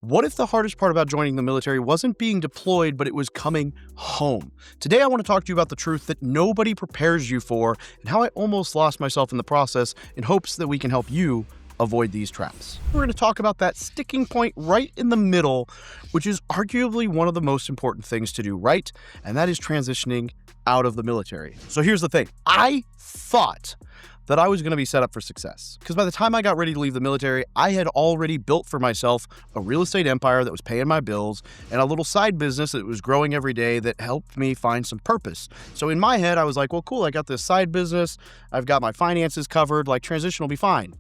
What if the hardest part about joining the military wasn't being deployed, but it was coming home? Today, I want to talk to you about the truth that nobody prepares you for and how I almost lost myself in the process in hopes that we can help you avoid these traps. We're going to talk about that sticking point right in the middle, which is arguably one of the most important things to do right, and that is transitioning out of the military. So here's the thing. I thought that I was going to be set up for success. Because by the time I got ready to leave the military, I had already built for myself a real estate empire that was paying my bills and a little side business that was growing every day that helped me find some purpose. So in my head, I was like, well, cool, I got this side business. I've got my finances covered, like transition will be fine.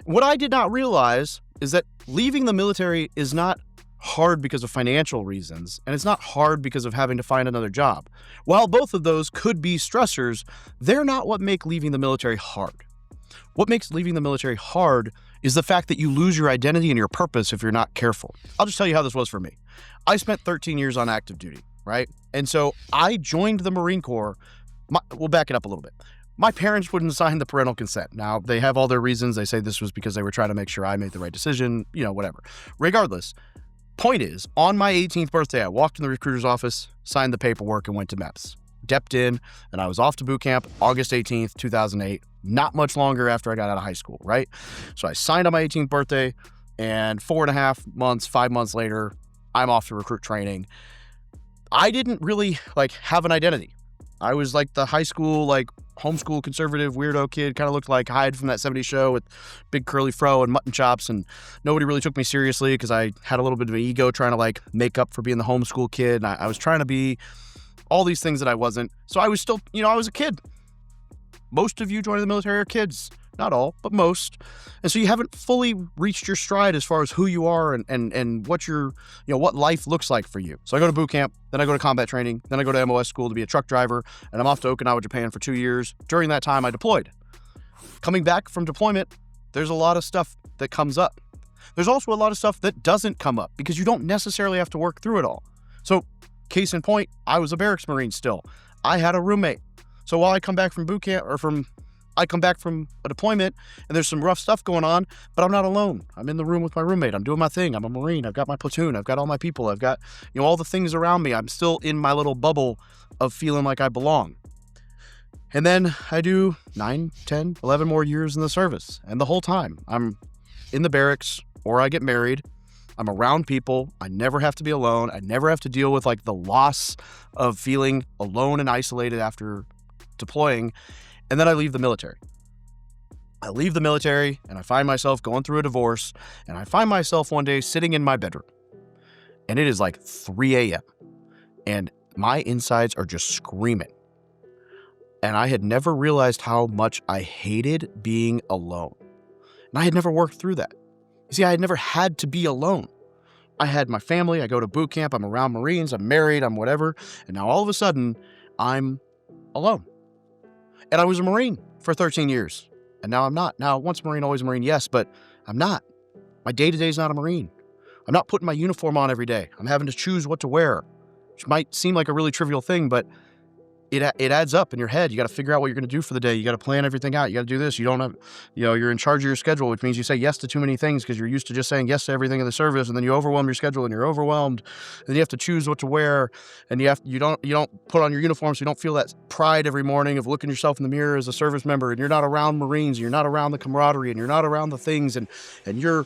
What I did not realize is that leaving the military is not hard because of financial reasons, and it's not hard because of having to find another job. While both of those could be stressors, they're not what make leaving the military hard. What makes leaving the military hard is the fact that you lose your identity and your purpose if you're not careful. I'll just tell you how this was for me. I spent 13 years on active duty, right? And so I joined the Marine Corps. We'll back it up a little bit. My parents wouldn't sign the parental consent. Now, they have all their reasons. They say this was because they were trying to make sure I made the right decision, whatever. Regardless, point is, on my 18th birthday, I walked in the recruiter's office, signed the paperwork, and went to MEPS. Depped in, and I was off to boot camp August 18th, 2008, not much longer after I got out of high school, right? So I signed on my 18th birthday, and 5 months later, I'm off to recruit training. I didn't really, have an identity. I was like the high school, homeschool conservative weirdo kid, kind of looked like Hyde from that 70s show with big curly fro and mutton chops, and nobody really took me seriously because I had a little bit of an ego trying to make up for being the homeschool kid, and I was trying to be all these things that I wasn't. So I was still, I was a kid. Most of you joining the military are kids. Not all, but most. And so you haven't fully reached your stride as far as who you are and what your, what life looks like for you. So I go to boot camp, then I go to combat training, then I go to MOS school to be a truck driver, and I'm off to Okinawa, Japan for 2 years. During that time, I deployed. Coming back from deployment, there's a lot of stuff that comes up. There's also a lot of stuff that doesn't come up because you don't necessarily have to work through it all. So case in point, I was a barracks Marine still. I had a roommate. So while I come back from boot camp I come back from a deployment and there's some rough stuff going on, but I'm not alone. I'm in the room with my roommate. I'm doing my thing. I'm a Marine. I've got my platoon. I've got all my people. I've got, all the things around me. I'm still in my little bubble of feeling like I belong. And then I do 9, 10, 11 more years in the service. And the whole time I'm in the barracks or I get married. I'm around people. I never have to be alone. I never have to deal with the loss of feeling alone and isolated after deploying. And then I leave the military. I leave the military and I find myself going through a divorce, and I find myself one day sitting in my bedroom, and it is 3 a.m. and my insides are just screaming. And I had never realized how much I hated being alone. And I had never worked through that. You see, I had never had to be alone. I had my family. I go to boot camp. I'm around Marines. I'm married. I'm whatever. And now all of a sudden, I'm alone. And I was a Marine for 13 years, and now I'm not. Now, once a Marine, always a Marine, yes, but I'm not. My day-to-day is not a Marine. I'm not putting my uniform on every day. I'm having to choose what to wear, which might seem like a really trivial thing, but it adds up in your head. You got to figure out what you're going to do for the day. You got to plan everything out. You got to do this. You don't have, you're in charge of your schedule, which means you say yes to too many things because you're used to just saying yes to everything in the service, and then you overwhelm your schedule and you're overwhelmed. And then you have to choose what to wear, and you don't put on your uniform, so you don't feel that pride every morning of looking yourself in the mirror as a service member, and you're not around Marines, and you're not around the camaraderie, and you're not around the things, and you're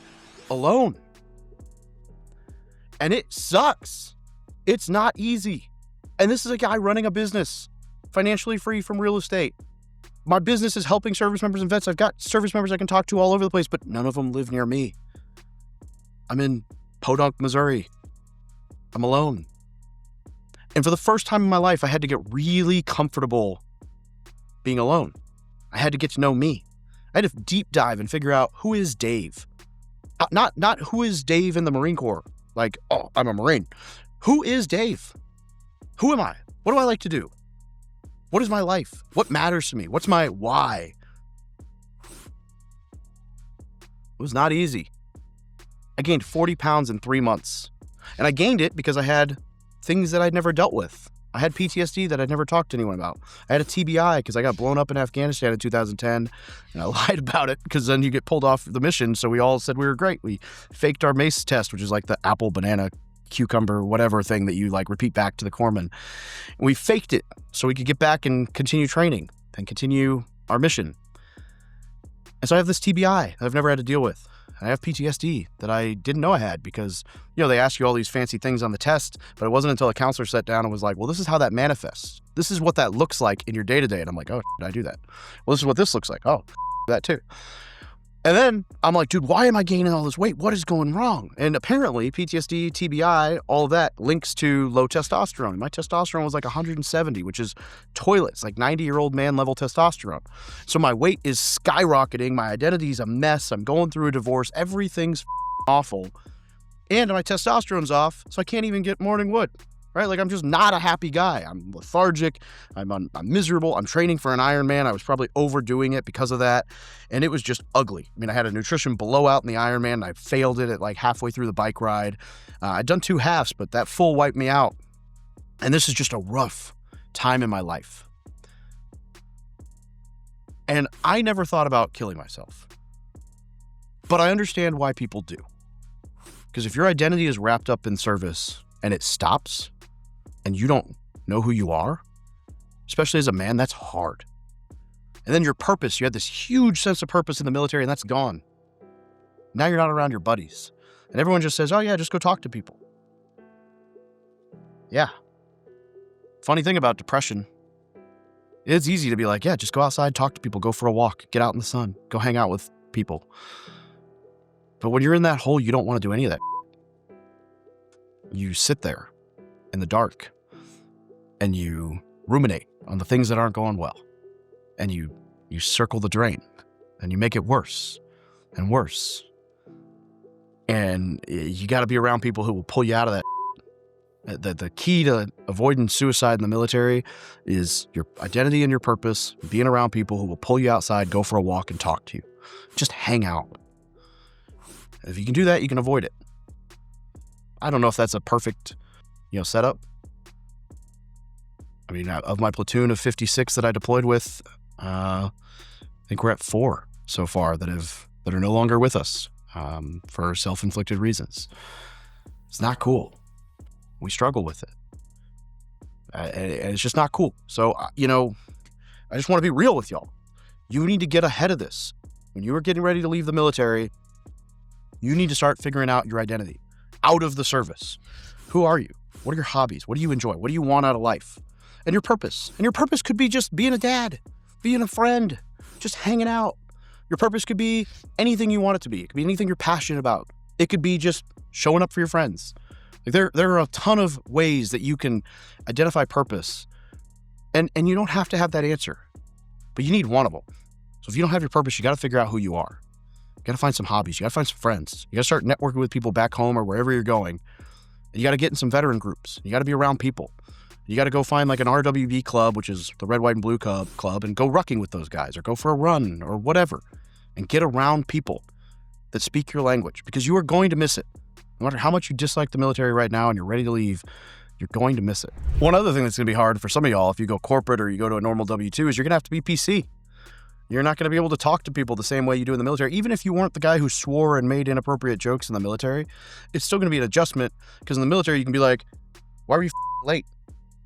alone. And it sucks. It's not easy. And this is a guy running a business, financially free from real estate. My business is helping service members and vets. I've got service members I can talk to all over the place, but none of them live near me. I'm in Podunk, Missouri. I'm alone. And for the first time in my life, I had to get really comfortable being alone. I had to get to know me. I had to deep dive and figure out, who is Dave? Not who is Dave in the Marine Corps? I'm a Marine. Who is Dave? Who am I? What do I like to do? What is my life? What matters to me? What's my why? It was not easy. I gained 40 pounds in 3 months. And I gained it because I had things that I'd never dealt with. I had PTSD that I'd never talked to anyone about. I had a TBI because I got blown up in Afghanistan in 2010, and I lied about it because then you get pulled off the mission, so we all said we were great. We faked our MACE test, which is like the apple, banana, cucumber, whatever thing that you like repeat back to the corpsman. We faked it so we could get back and continue training and continue our mission. And so I have this TBI that I've never had to deal with. I have PTSD that I didn't know I had because, they ask you all these fancy things on the test, but it wasn't until a counselor sat down and was like, well, this is how that manifests. This is what that looks like in your day-to-day. And I'm like, oh, I do that. Well, this is what this looks like. Oh, that too. And then I'm like, dude, why am I gaining all this weight? What is going wrong? And apparently PTSD, TBI, all of that links to low testosterone. My testosterone was like 170, which is toilets, like 90-year-old man level testosterone. So my weight is skyrocketing. My identity is a mess. I'm going through a divorce. Everything's awful. And my testosterone's off, so I can't even get morning wood. Right? Like, I'm just not a happy guy. I'm lethargic. I'm miserable. I'm training for an Ironman. I was probably overdoing it because of that. And it was just ugly. I mean, I had a nutrition blowout in the Ironman, and I failed it at like halfway through the bike ride. I'd done 2 halves, but that full wiped me out. And this is just a rough time in my life. And I never thought about killing myself. But I understand why people do. Because if your identity is wrapped up in service and it stops, and you don't know who you are, especially as a man, that's hard. And then your purpose, you had this huge sense of purpose in the military, and that's gone. Now you're not around your buddies. And everyone just says, oh yeah, just go talk to people. Yeah. Funny thing about depression, it's easy to be like, yeah, just go outside, talk to people, go for a walk, get out in the sun, go hang out with people. But when you're in that hole, you don't want to do any of that. You sit there in the dark and you ruminate on the things that aren't going well, and you circle the drain and you make it worse and worse. And you got to be around people who will pull you out of that. The key to avoiding suicide in the military is your identity and your purpose, being around people who will pull you outside, go for a walk, and talk to you. Just hang out. If you can do that, you can avoid it. I don't know if that's a perfect setup. I mean, of my platoon of 56 that I deployed with, I think we're at 4 so far that are no longer with us for self-inflicted reasons. It's not cool. We struggle with it. And it's just not cool. So, I just want to be real with y'all. You need to get ahead of this. When you are getting ready to leave the military, you need to start figuring out your identity out of the service. Who are you? What are your hobbies? What do you enjoy? What do you want out of life? And your purpose. And your purpose could be just being a dad, being a friend, just hanging out. Your purpose could be anything you want it to be. It could be anything you're passionate about. It could be just showing up for your friends. Like there are a ton of ways that you can identify purpose. And you don't have to have that answer, but you need one of them. So if you don't have your purpose, you got to figure out who you are. You got to find some hobbies. You got to find some friends. You got to start networking with people back home or wherever you're going. And you got to get in some veteran groups. You got to be around people. You got to go find like an RWB club, which is the Red, White, and Blue club, and go rucking with those guys or go for a run or whatever. And get around people that speak your language, because you are going to miss it. No matter how much you dislike the military right now and you're ready to leave, you're going to miss it. One other thing that's going to be hard for some of y'all, if you go corporate or you go to a normal W-2, is you're going to have to be PC. You're not going to be able to talk to people the same way you do in the military. Even if you weren't the guy who swore and made inappropriate jokes in the military, it's still going to be an adjustment, because in the military you can be like, why were you late?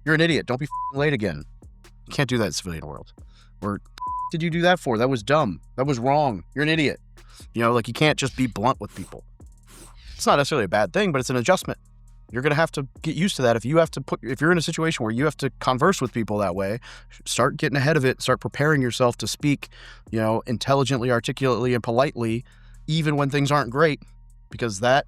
You're an idiot. Don't be late again. You can't do that in the civilian world. Or did you do that for? That was dumb. That was wrong. You're an idiot. You can't just be blunt with people. It's not necessarily a bad thing, but it's an adjustment. You're going to have to get used to that. If you're in a situation where you have to converse with people that way, start getting ahead of it, start preparing yourself to speak, intelligently, articulately, and politely, even when things aren't great, because that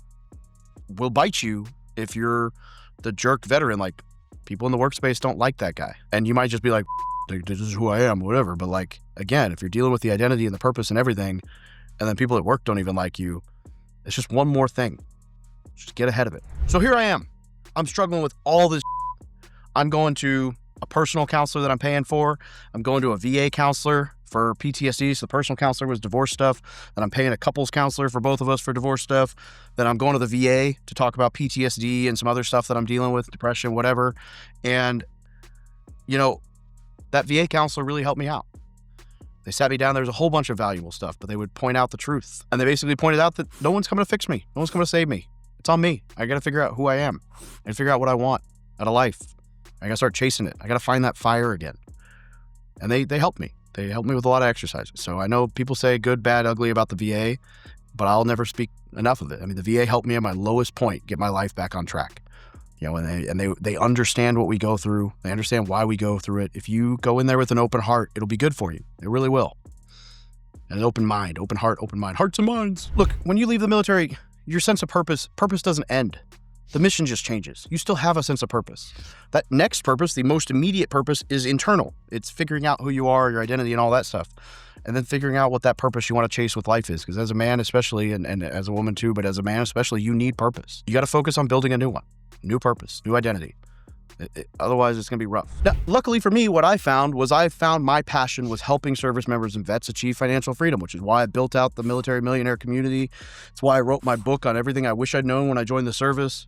will bite you if you're the jerk veteran. Like, people in the workspace don't like that guy. And you might just be like, this is who I am, whatever. But like, again, if you're dealing with the identity and the purpose and everything, and then people at work don't even like you, it's just one more thing. Just get ahead of it. So here I am. I'm struggling with all this. I'm going to a personal counselor that I'm paying for. I'm going to a VA counselor for PTSD. So the personal counselor was divorce stuff. Then I'm paying a couples counselor for both of us for divorce stuff. Then I'm going to the VA to talk about PTSD and some other stuff that I'm dealing with, depression, whatever. And that VA counselor really helped me out. They sat me down. There's a whole bunch of valuable stuff, but they would point out the truth. And they basically pointed out that no one's coming to fix me. No one's coming to save me. It's on me. I got to figure out who I am and figure out what I want out of life. I got to start chasing it. I got to find that fire again. And they helped me. They helped me with a lot of exercises. So I know people say good, bad, ugly about the VA, but I'll never speak enough of it. I mean, the VA helped me at my lowest point get my life back on track. And they understand what we go through. They understand why we go through it. If you go in there with an open heart, it'll be good for you. It really will. And an open mind, open heart, hearts and minds. Look, when you leave the military, your sense of purpose doesn't end. The mission just changes. You still have a sense of purpose. That next purpose, the most immediate purpose, is internal. It's figuring out who you are, your identity, and all that stuff. And then figuring out what that purpose you want to chase with life is. Because as a man especially, and as a woman too, but as a man especially, you need purpose. You got to focus on building a new one. New purpose, new identity. Otherwise, it's going to be rough. Now, luckily for me, what I found my passion was helping service members and vets achieve financial freedom, which is why I built out the military millionaire community. It's why I wrote my book on everything I wish I'd known when I joined the service.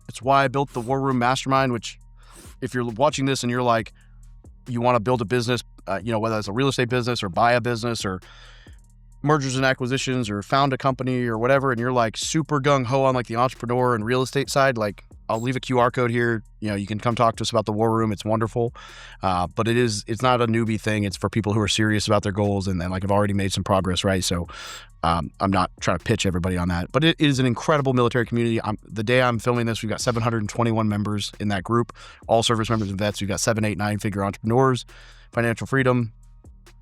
It's why I built the War Room Mastermind, which if you're watching this and you're like, you want to build a business, whether it's a real estate business or buy a business or mergers and acquisitions or found a company or whatever, and you're like super gung-ho on like the entrepreneur and real estate side, like I'll leave a QR code here. You can come talk to us about the War Room. It's wonderful. But it's not a newbie thing. It's for people who are serious about their goals and like have already made some progress, right? So I'm not trying to pitch everybody on that, but it is an incredible military community. The day I'm filming this, we've got 721 members in that group, all service members and vets. We've got 7, 8, 9-figure entrepreneurs, financial freedom,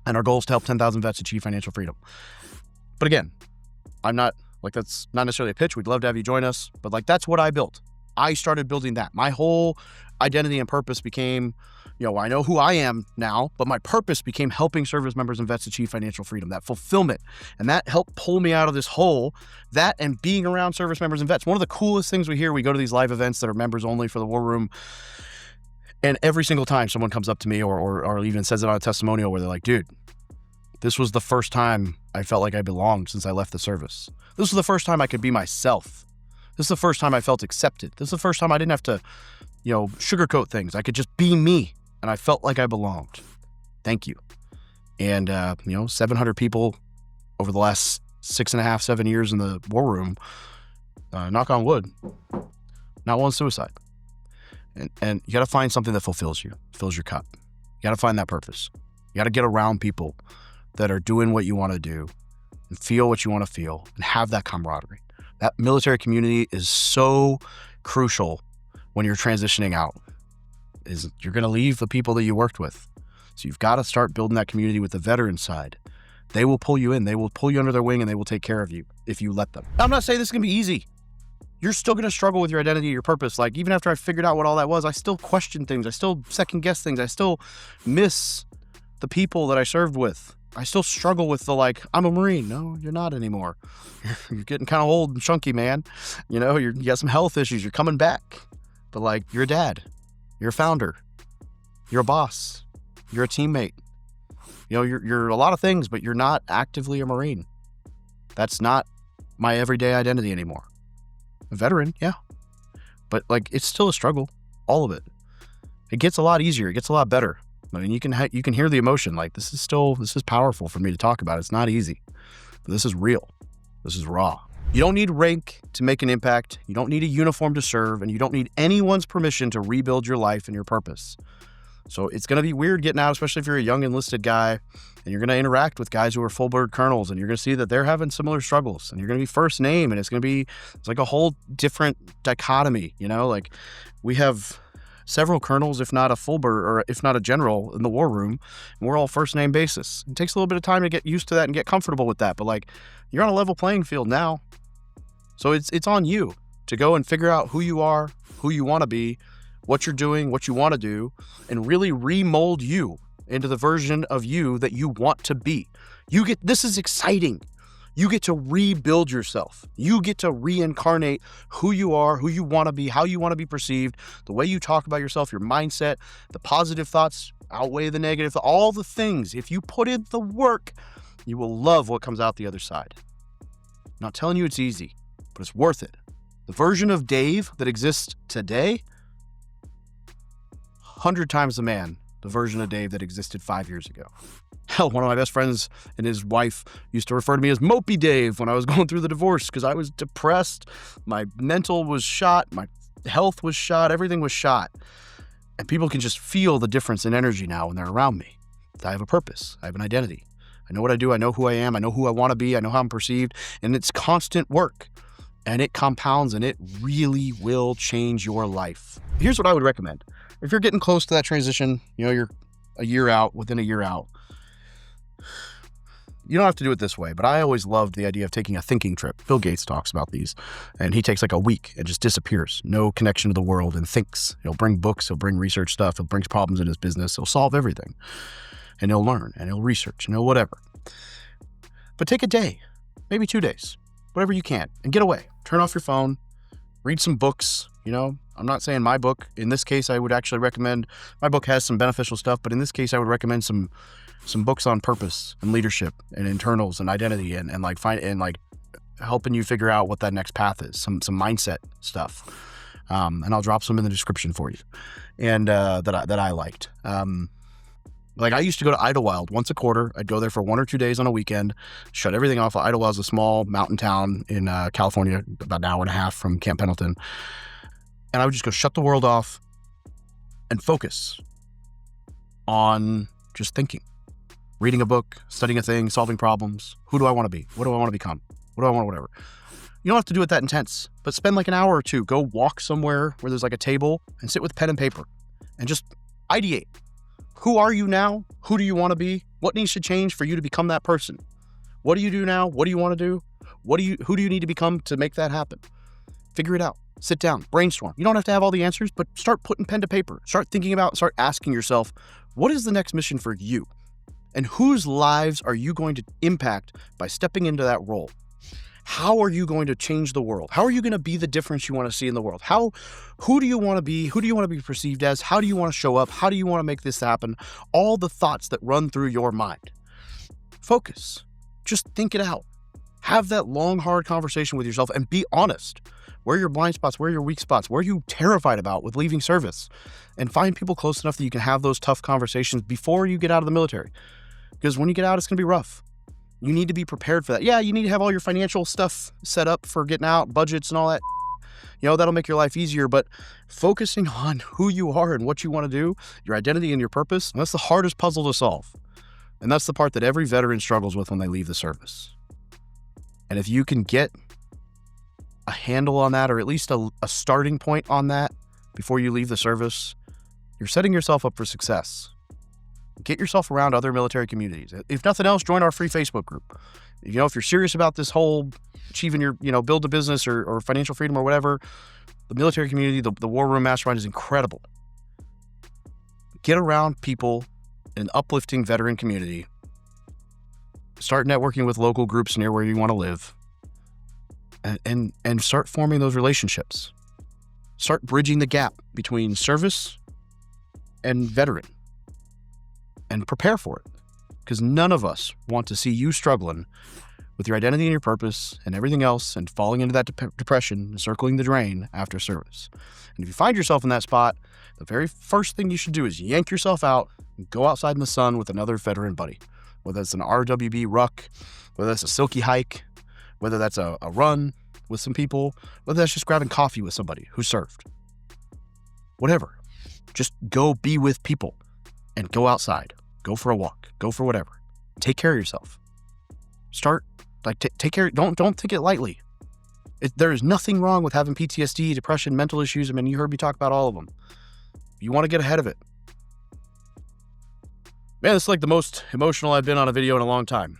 and our goal is to help 10,000 vets achieve financial freedom. But again, that's not necessarily a pitch. We'd love to have you join us, but that's what I built. I started building that. My whole identity and purpose became, I know who I am now, but my purpose became helping service members and vets achieve financial freedom, that fulfillment. And that helped pull me out of this hole, that and being around service members and vets. One of the coolest things we hear, we go to these live events that are members only for the War Room. And every single time someone comes up to me or even says it on a testimonial where they're like, dude, this was the first time I felt like I belonged since I left the service. This was the first time I could be myself. This is the first time I felt accepted. This is the first time I didn't have to, sugarcoat things. I could just be me, and I felt like I belonged. Thank you. And, 700 people over the last 6.5, 7 years in the War Room, knock on wood, not one suicide. And you got to find something that fulfills you, fills your cup. You got to find that purpose. You got to get around people that are doing what you want to do and feel what you want to feel and have that camaraderie. That military community is so crucial when you're transitioning out. You're going to leave the people that you worked with. So you've got to start building that community with the veteran side. They will pull you in. They will pull you under their wing and they will take care of you if you let them. Now, I'm not saying this is going to be easy. You're still going to struggle with your identity, your purpose. Like even after I figured out what all that was, I still question things. I still second guess things. I still miss the people that I served with. I still struggle with I'm a Marine. No, you're not anymore. You're getting kind of old and chunky, man. You got some health issues. You're coming back. But you're a dad. You're a founder. You're a boss. You're a teammate. You're a lot of things, but you're not actively a Marine. That's not my everyday identity anymore. A veteran, yeah. But it's still a struggle. All of it. It gets a lot easier. It gets a lot better. I mean, you can hear the emotion. This is powerful for me to talk about. It's not easy, but this is real. This is raw. You don't need rank to make an impact. You don't need a uniform to serve, and you don't need anyone's permission to rebuild your life and your purpose. So it's going to be weird getting out, especially if you're a young enlisted guy and you're going to interact with guys who are full bird colonels and you're going to see that they're having similar struggles and you're going to be first name and it's like a whole different dichotomy, we have several colonels, if not a full bird or if not a general in the War Room, and we're all first name basis. It takes a little bit of time to get used to that and get comfortable with that. But you're on a level playing field now. So it's on you to go and figure out who you are, who you want to be, what you're doing, what you want to do, and really remold you into the version of you that you want to be. This is exciting. You get to rebuild yourself. You get to reincarnate who you are, who you want to be, how you want to be perceived, the way you talk about yourself, your mindset, the positive thoughts outweigh the negative, all the things. If you put in the work, you will love what comes out the other side. I'm not telling you it's easy, but it's worth it. The version of Dave that exists today, 100 times the man, the version of Dave that existed 5 years ago. Hell, one of my best friends and his wife used to refer to me as Mopey Dave when I was going through the divorce because I was depressed. My mental was shot. My health was shot. Everything was shot. And people can just feel the difference in energy now when they're around me. I have a purpose. I have an identity. I know what I do. I know who I am. I know who I want to be. I know how I'm perceived. And it's constant work. And it compounds, and it really will change your life. Here's what I would recommend. If you're getting close to that transition, you're a year out, within a year out, you don't have to do it this way, but I always loved the idea of taking a thinking trip. Bill Gates talks about these, and he takes like a week and just disappears. No connection to the world and thinks. He'll bring books, he'll bring research stuff, he'll bring problems in his business, he'll solve everything. And he'll learn, and he'll research, and he'll whatever. But take a day, maybe 2 days, whatever you can, and get away. Turn off your phone, read some books. I'm not saying my book. In this case, I would actually recommend, my book has some beneficial stuff, but in this case, I would recommend some books on purpose and leadership and internals and identity and helping you figure out what that next path is, some mindset stuff. And I'll drop some in the description for you. And that I liked. I used to go to Idlewild once a quarter. I'd go there for 1 or 2 days on a weekend, shut everything off. Idlewild's a small mountain town in California, about an hour and a half from Camp Pendleton. And I would just go shut the world off and focus on just thinking, reading a book, studying a thing, solving problems. Who do I want to be? What do I want to become? What do I want, whatever. You don't have to do it that intense, but spend like an hour or two. Go walk somewhere where there's like a table and sit with pen and paper and just ideate. Who are you now? Who do you want to be? What needs to change for you to become that person? What do you do now? What do you want to do? Who do you need to become to make that happen? Figure it out. Sit down, brainstorm. You don't have to have all the answers, but start putting pen to paper. Start asking yourself, what is the next mission for you? And whose lives are you going to impact by stepping into that role? How are you going to change the world? How are you going to be the difference you want to see in the world? Who do you want to be? Who do you want to be perceived as? How do you want to show up? How do you want to make this happen? All the thoughts that run through your mind. Focus. Just think it out. Have that long, hard conversation with yourself and be honest. Where are your blind spots? Where are your weak spots? Where are you terrified about with leaving service? And find people close enough that you can have those tough conversations before you get out of the military. Because when you get out, it's going to be rough. You need to be prepared for that. Yeah, you need to have all your financial stuff set up for getting out, budgets and all that. That'll make your life easier. But focusing on who you are and what you want to do, your identity and your purpose, that's the hardest puzzle to solve. And that's the part that every veteran struggles with when they leave the service. And if you can get a handle on that, or at least a starting point on that before you leave the service, you're setting yourself up for success. Get yourself around other military communities. If nothing else, join our free Facebook group. If you're serious about this whole achieving your, build a business or financial freedom or whatever, the military community, the War Room Mastermind is incredible. Get around people in an uplifting veteran community. Start networking with local groups near where you want to live. And start forming those relationships. Start bridging the gap between service and veteran. And prepare for it. Because none of us want to see you struggling with your identity and your purpose and everything else and falling into that depression and circling the drain after service. And if you find yourself in that spot, the very first thing you should do is yank yourself out and go outside in the sun with another veteran buddy. Whether it's an RWB ruck, whether that's a silky hike, whether that's a run with some people, whether that's just grabbing coffee with somebody who served. Whatever. Just go be with people and go outside. Go for a walk. Go for whatever. Take care of yourself. Take care. Don't take it lightly. There is nothing wrong with having PTSD, depression, mental issues. You heard me talk about all of them. You want to get ahead of it. Man, this is like the most emotional I've been on a video in a long time.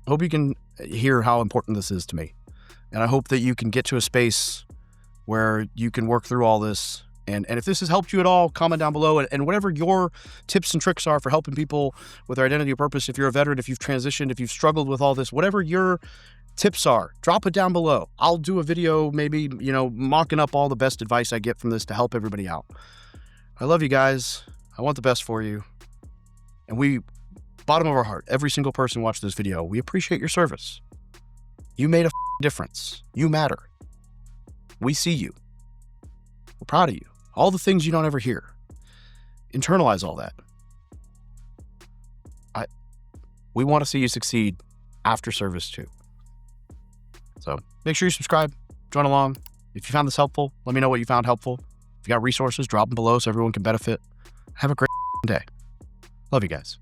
Hope you can hear how important this is to me. And I hope that you can get to a space where you can work through all this. And if this has helped you at all, comment down below. And whatever your tips and tricks are for helping people with their identity or purpose, if you're a veteran, if you've transitioned, if you've struggled with all this, whatever your tips are, drop it down below. I'll do a video maybe, mocking up all the best advice I get from this to help everybody out. I love you guys. I want the best for you. And we, bottom of our heart, every single person watching this video, we appreciate your service. You made a difference. You matter. We see you. We're proud of you. All the things you don't ever hear. internalize all that. We want to see you succeed after service too. So make sure you subscribe, join along. If you found this helpful, let me know what you found helpful. If you got resources, drop them below so everyone can benefit. Have a great day. Love you guys.